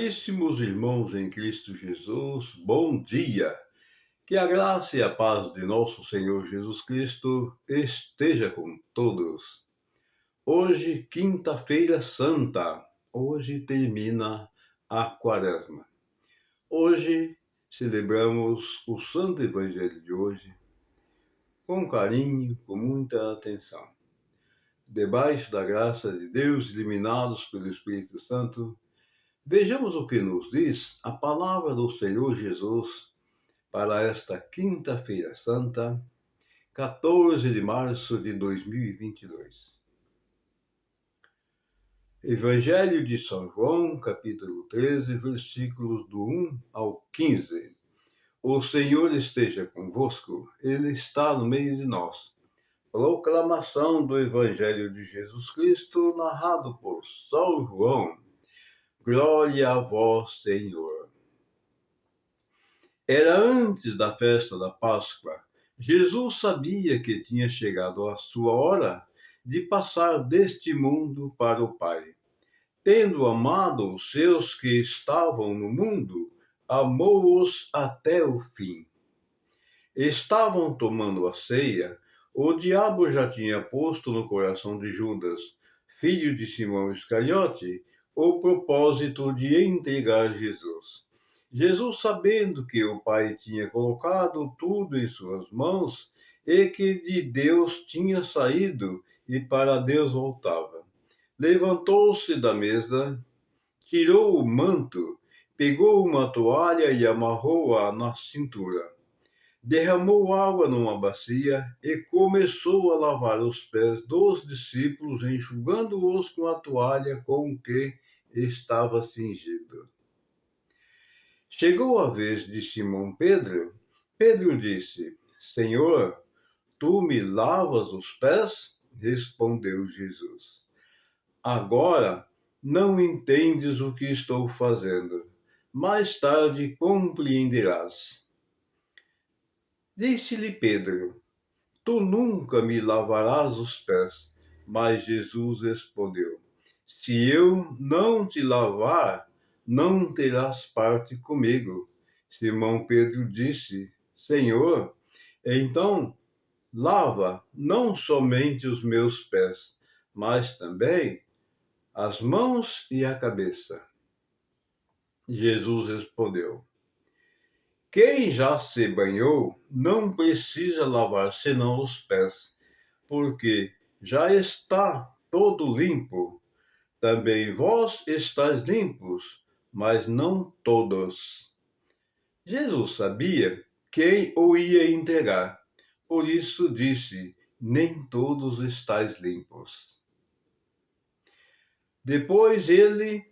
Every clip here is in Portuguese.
Caríssimos irmãos em Cristo Jesus, bom dia! Que a graça e a paz de nosso Senhor Jesus Cristo esteja com todos. Hoje, quinta-feira santa, hoje termina a quaresma. Hoje celebramos o Santo Evangelho de hoje com carinho, com muita atenção. Debaixo da graça de Deus, iluminados pelo Espírito Santo, vejamos o que nos diz a palavra do Senhor Jesus para esta quinta-feira santa, 14 de março de 2022. Evangelho de São João, capítulo 13, versículos do 1 ao 15. O Senhor esteja convosco, Ele está no meio de nós. Proclamação do Evangelho de Jesus Cristo, narrado por São João. Glória a vós, Senhor. Era antes da festa da Páscoa. Jesus sabia que tinha chegado a sua hora de passar deste mundo para o Pai. Tendo amado os seus que estavam no mundo, amou-os até o fim. Estavam tomando a ceia, o diabo já tinha posto no coração de Judas, filho de Simão Iscariote, o propósito de entregar Jesus. Jesus, sabendo que o Pai tinha colocado tudo em suas mãos e que de Deus tinha saído e para Deus voltava, levantou-se da mesa, tirou o manto, pegou uma toalha e amarrou-a na cintura. Derramou água numa bacia e começou a lavar os pés dos discípulos, enxugando-os com a toalha com que estava cingido. Chegou a vez de Simão Pedro. Pedro disse: Senhor, tu me lavas os pés? Respondeu Jesus: Agora não entendes o que estou fazendo. Mais tarde compreenderás. Disse-lhe Pedro: Tu nunca me lavarás os pés. Mas Jesus respondeu: Se eu não te lavar, não terás parte comigo. Simão Pedro disse: Senhor, então lava não somente os meus pés, mas também as mãos e a cabeça. Jesus respondeu: Quem já se banhou não precisa lavar senão os pés, porque já está todo limpo. Também vós estáis limpos, mas não todos. Jesus sabia quem o ia entregar, por isso disse: Nem todos estáis limpos. Depois ele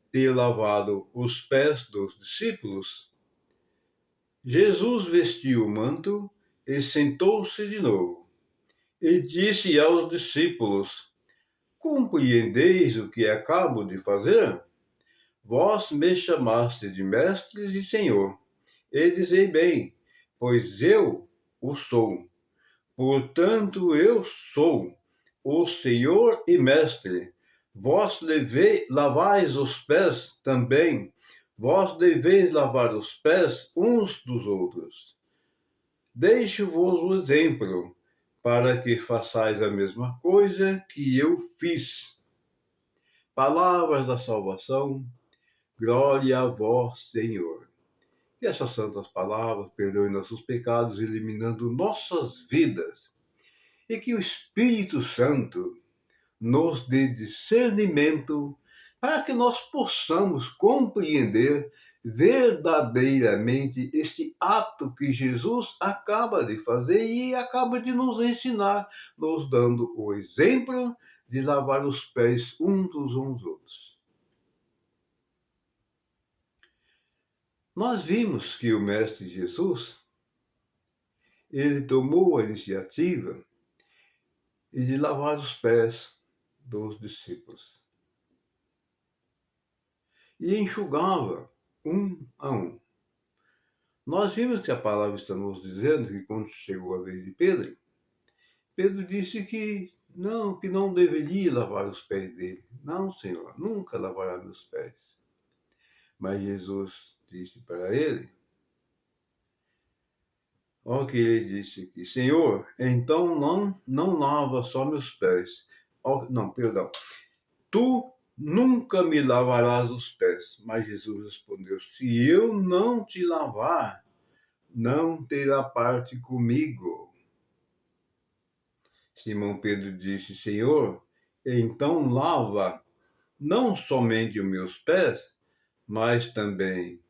ter lavado os pés dos discípulos, Jesus vestiu o manto e sentou-se de novo. E disse aos discípulos: Compreendeis o que acabo de fazer? Vós me chamaste de mestre e senhor, e dizei bem, pois eu o sou. Portanto, eu sou o senhor e mestre. Vós lavais os pés também. Vós deveis lavar os pés uns dos outros. Deixo-vos o exemplo, para que façais a mesma coisa que eu fiz. Palavras da salvação, glória a vós, Senhor. Que essas santas palavras perdoem nossos pecados, eliminando nossas vidas. E que o Espírito Santo nos dê discernimento para que nós possamos compreender verdadeiramente este ato que Jesus acaba de fazer e acaba de nos ensinar, nos dando o exemplo de lavar os pés uns dos outros. Nós vimos que o Mestre Jesus, ele tomou a iniciativa de lavar os pés dos discípulos e enxugava um a um. Nós vimos que a palavra está nos dizendo que quando chegou a vez de Pedro, Pedro disse que não deveria lavar os pés dele. Não, Senhor, nunca lavará meus pés. Mas Jesus disse para ele, olha o que ele disse aqui, Senhor, então não lava só meus pés. Não, perdão. Tu nunca me lavarás os pés. Mas Jesus respondeu, se eu não te lavar, não terá parte comigo. Simão Pedro disse, Senhor, então lava não somente os meus pés, mas também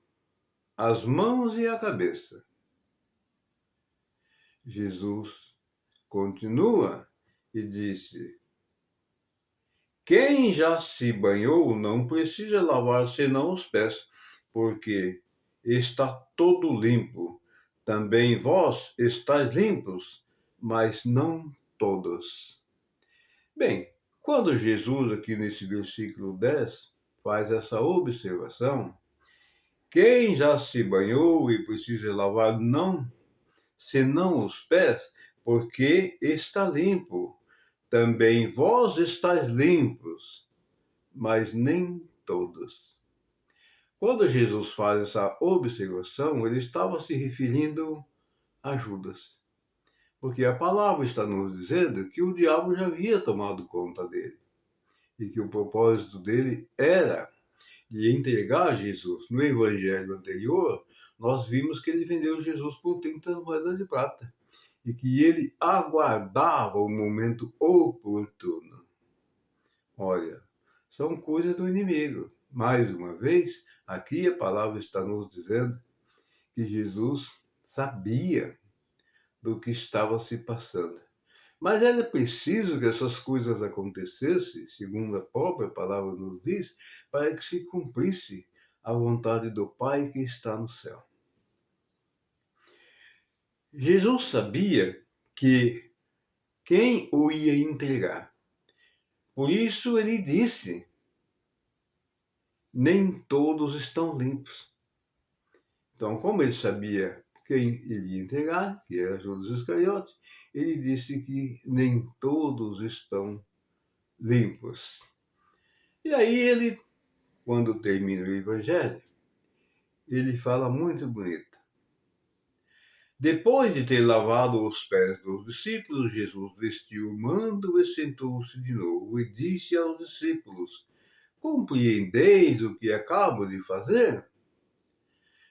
as mãos e a cabeça. Jesus continua e disse, quem já se banhou não precisa lavar senão os pés, porque está todo limpo. Também vós estáis limpos, mas não todos. Bem, quando Jesus, aqui nesse versículo 10, faz essa observação, quem já se banhou e precisa lavar não, senão os pés, porque está limpo. Também vós estáis limpos, mas nem todos. Quando Jesus faz essa observação, ele estava se referindo a Judas. Porque a palavra está nos dizendo que o diabo já havia tomado conta dele. E que o propósito dele era de entregar Jesus. No evangelho anterior, nós vimos que ele vendeu Jesus por 30 moedas de prata. E que ele aguardava o momento oportuno. Olha, são coisas do inimigo. Mais uma vez, aqui a palavra está nos dizendo que Jesus sabia do que estava se passando. Mas era preciso que essas coisas acontecessem, segundo a própria palavra nos diz, para que se cumprisse a vontade do Pai que está no céu. Jesus sabia que quem o ia entregar. Por isso ele disse, nem todos estão limpos. Então, como ele sabia quem ele ia entregar, que era Judas Iscariote, ele disse que nem todos estão limpos. E aí ele, quando termina o Evangelho, ele fala muito bonito. Depois de ter lavado os pés dos discípulos, Jesus vestiu o manto e sentou-se de novo e disse aos discípulos, compreendeis o que acabo de fazer?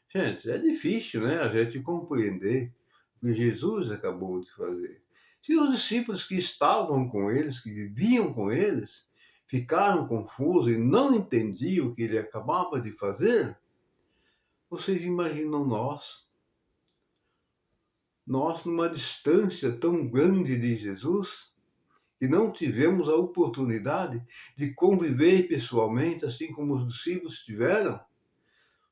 Gente, é difícil, né, a gente compreender o que Jesus acabou de fazer. Se os discípulos que estavam com eles, que viviam com eles, ficaram confusos e não entendiam o que ele acabava de fazer, vocês imaginam nós numa distância tão grande de Jesus, que não tivemos a oportunidade de conviver pessoalmente, assim como os discípulos tiveram?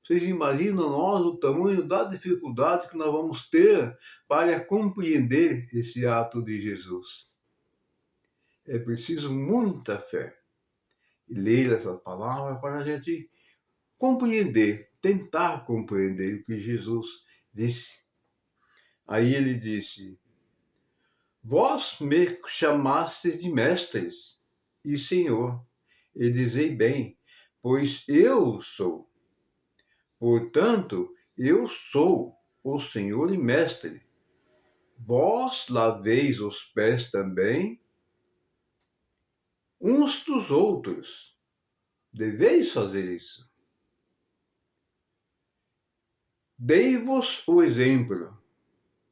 Vocês imaginam nós o tamanho da dificuldade que nós vamos ter para compreender esse ato de Jesus? É preciso muita fé. E ler essa palavra para a gente compreender, tentar compreender o que Jesus disse. Aí ele disse, vós me chamastes de mestres e Senhor, e dizei bem, pois eu sou. Portanto, eu sou o Senhor e Mestre. Vós laveis os pés também uns dos outros. Deveis fazer isso. Dei-vos o exemplo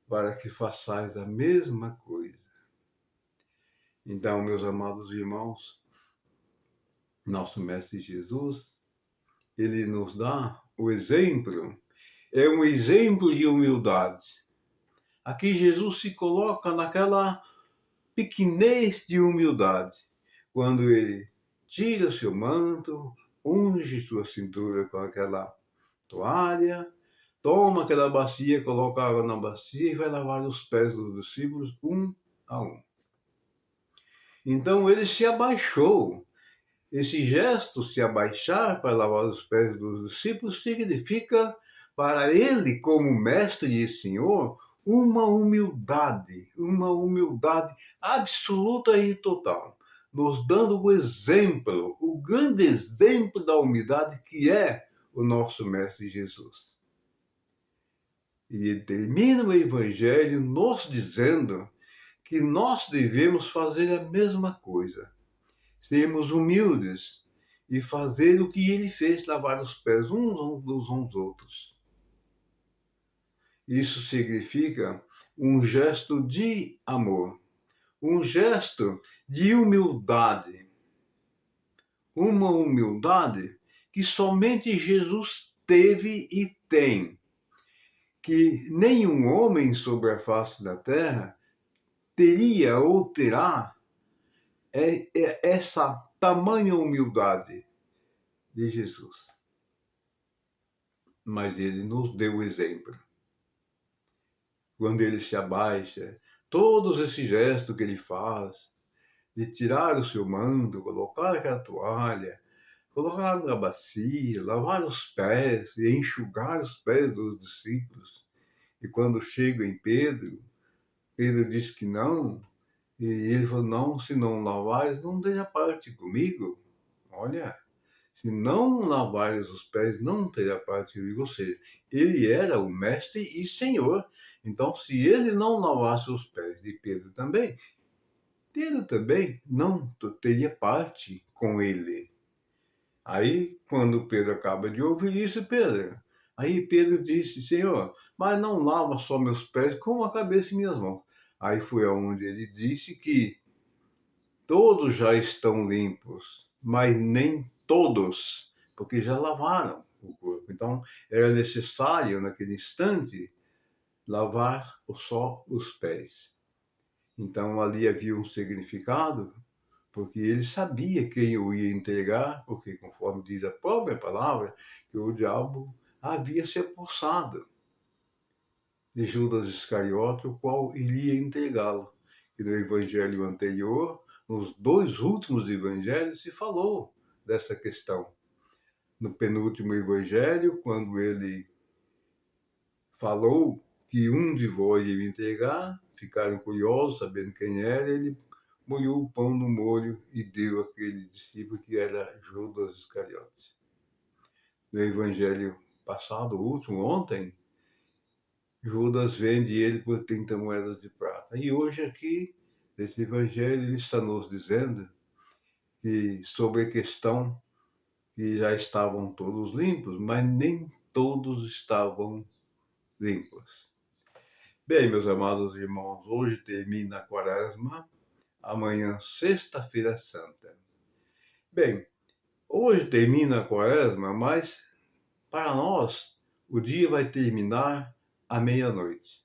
para que façais a mesma coisa. Então, meus amados irmãos, nosso Mestre Jesus, ele nos dá o exemplo. É um exemplo de humildade. Aqui Jesus se coloca naquela pequenez de humildade, quando ele tira seu manto, unge sua cintura com aquela toalha, toma aquela bacia, coloca água na bacia e vai lavar os pés dos discípulos um a um. Então ele se abaixou. Esse gesto, se abaixar para lavar os pés dos discípulos, significa para ele, como mestre e senhor, uma humildade absoluta e total, nos dando o exemplo, o grande exemplo da humildade que é o nosso Mestre Jesus. E ele termina o Evangelho nos dizendo que nós devemos fazer a mesma coisa. Sermos humildes e fazer o que ele fez, lavar os pés uns dos outros. Isso significa um gesto de amor, um gesto de humildade. Uma humildade que somente Jesus teve e tem, que nenhum homem sobre a face da terra teria ou terá essa tamanha humildade de Jesus. Mas ele nos deu o exemplo. Quando ele se abaixa, todos esses gestos que ele faz, de tirar o seu manto, colocar aquela toalha, colocar na bacia, lavar os pés e enxugar os pés dos discípulos. E quando chega em Pedro, Pedro diz que não, e ele falou, não, se não lavares, não tenha parte comigo. Olha, se não lavares os pés, não terá parte comigo. Ou seja, ele era o mestre e senhor. Então, se ele não lavasse os pés de Pedro também não teria parte com ele. Aí, quando Pedro acaba de ouvir isso, aí Pedro disse, Senhor, mas não lava só meus pés, como a cabeça e minhas mãos. Aí foi aonde ele disse que todos já estão limpos, mas nem todos, porque já lavaram o corpo. Então, era necessário, naquele instante, lavar só os pés. Então, ali havia um significado, porque ele sabia quem o ia entregar, porque, conforme diz a própria palavra, que o diabo havia se apossado de Judas Iscariote, o qual iria entregá-lo. E no evangelho anterior, nos 2 últimos evangelhos, se falou dessa questão. No penúltimo evangelho, quando ele falou que um de vós ia me entregar, ficaram curiosos, sabendo quem era, ele molhou o pão no molho e deu àquele discípulo que era Judas Iscariote. No evangelho passado, o último, ontem, Judas vende ele por 30 moedas de prata. E hoje aqui, nesse evangelho, ele está nos dizendo que sobre a questão que já estavam todos limpos, mas nem todos estavam limpos. Bem, meus amados irmãos, hoje termina a Quaresma, amanhã, Sexta-feira Santa. Bem, hoje termina a Quaresma, mas para nós o dia vai terminar à meia-noite.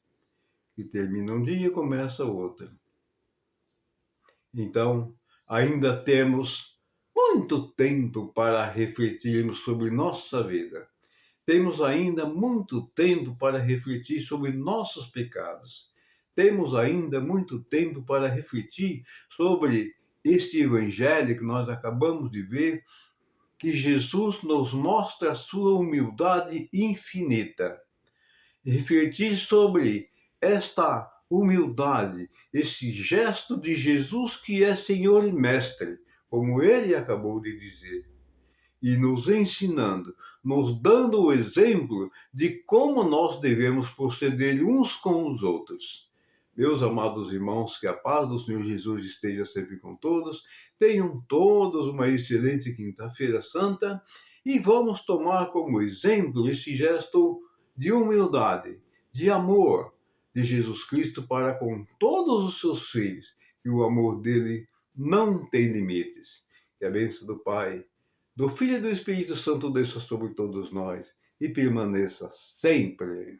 Que termina um dia e começa outro. Então, ainda temos muito tempo para refletirmos sobre nossa vida. Temos ainda muito tempo para refletir sobre nossos pecados. Temos ainda muito tempo para refletir sobre este evangelho que nós acabamos de ver, que Jesus nos mostra a sua humildade infinita. Refletir sobre esta humildade, esse gesto de Jesus que é Senhor e Mestre, como ele acabou de dizer, e nos ensinando, nos dando o exemplo de como nós devemos proceder uns com os outros. Meus amados irmãos, que a paz do Senhor Jesus esteja sempre com todos, tenham todos uma excelente Quinta-feira Santa e vamos tomar como exemplo esse gesto de humildade, de amor de Jesus Cristo para com todos os seus filhos, que o amor dele não tem limites. Que a bênção do Pai, do Filho e do Espírito Santo desça sobre todos nós e permaneça sempre.